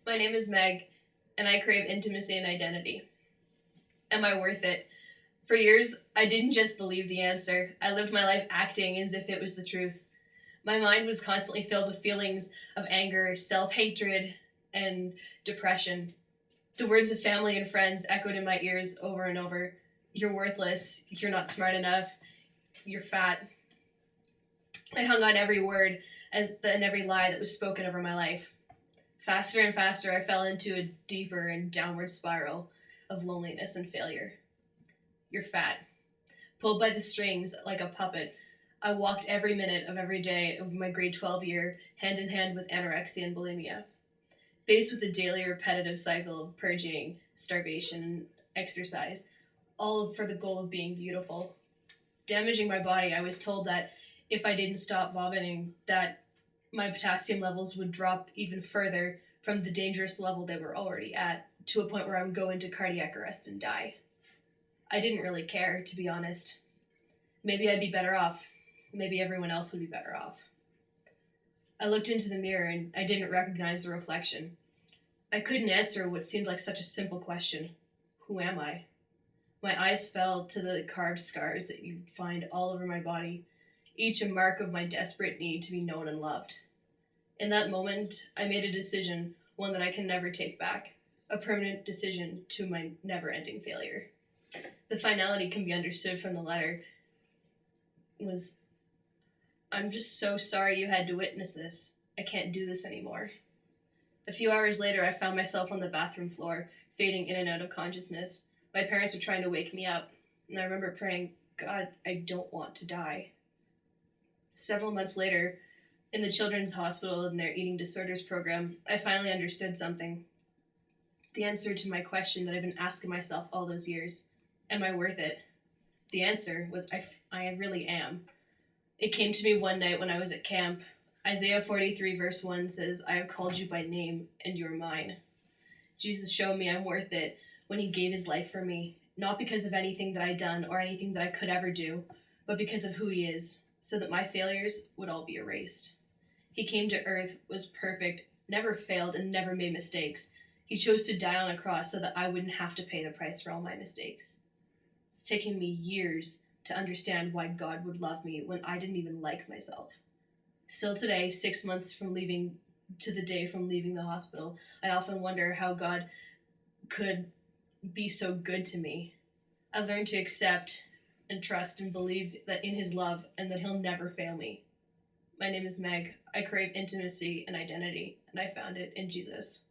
My name is Meg, and I crave intimacy and identity. Am I worth it? For years, I didn't just believe the answer, I lived my life acting as if it was the truth. My mind was constantly filled with feelings of anger, self hatred, and depression. The words of family and friends echoed in my ears over and over. You're worthless, you're not smart enough, you're fat. I hung on every word and every lie that was spoken over my life. Faster and faster, I fell into a deeper and downward spiral of loneliness and failure. You're fat. Pulled by the strings like a puppet, I walked every minute of every day of my grade 12 year hand in hand with anorexia and bulimia. Faced with the daily repetitive cycle of purging, starvation, and exercise, all for the goal of being beautiful. Damaging my body, I was told that if I didn't stop vomiting, that my potassium levels would drop even further from the dangerous level they were already at, to a point where I would go into cardiac arrest and die. I didn't really care, to be honest. Maybe I'd be better off. Maybe everyone else would be better off. I looked into the mirror and I didn't recognize the reflection. I couldn't answer what seemed like such a simple question. Who am I? My eyes fell to the carved scars that you'd find all over my body, each a mark of my desperate need to be known and loved. In that moment, I made a decision, one that I can never take back, a permanent decision to my never-ending failure. The finality can be understood from the letter was, I'm just so sorry you had to witness this. I can't do this anymore. A few hours later, I found myself on the bathroom floor, fading in and out of consciousness. My parents were trying to wake me up, and I remember praying, God, I don't want to die. Several months later, in the children's hospital in their eating disorders program, I finally understood something. The answer to my question that I've been asking myself all those years. Am I worth it? The answer was, I really am. It came to me one night when I was at camp. Isaiah 43 verse 1 says, I have called you by name and you are mine. Jesus showed me I'm worth it when he gave his life for me, not because of anything that I'd done or anything that I could ever do, but because of who he is, so that my failures would all be erased. He came to earth, was perfect, never failed, and never made mistakes. He chose to die on a cross so that I wouldn't have to pay the price for all my mistakes. It's taken me years to understand why God would love me when I didn't even like myself. Still today, 6 months from leaving to the day from leaving the hospital, I often wonder how God could be so good to me. I learned to accept and trust and believe that in his love and that he'll never fail me. My name is Meg. I crave intimacy and identity, and I found it in Jesus.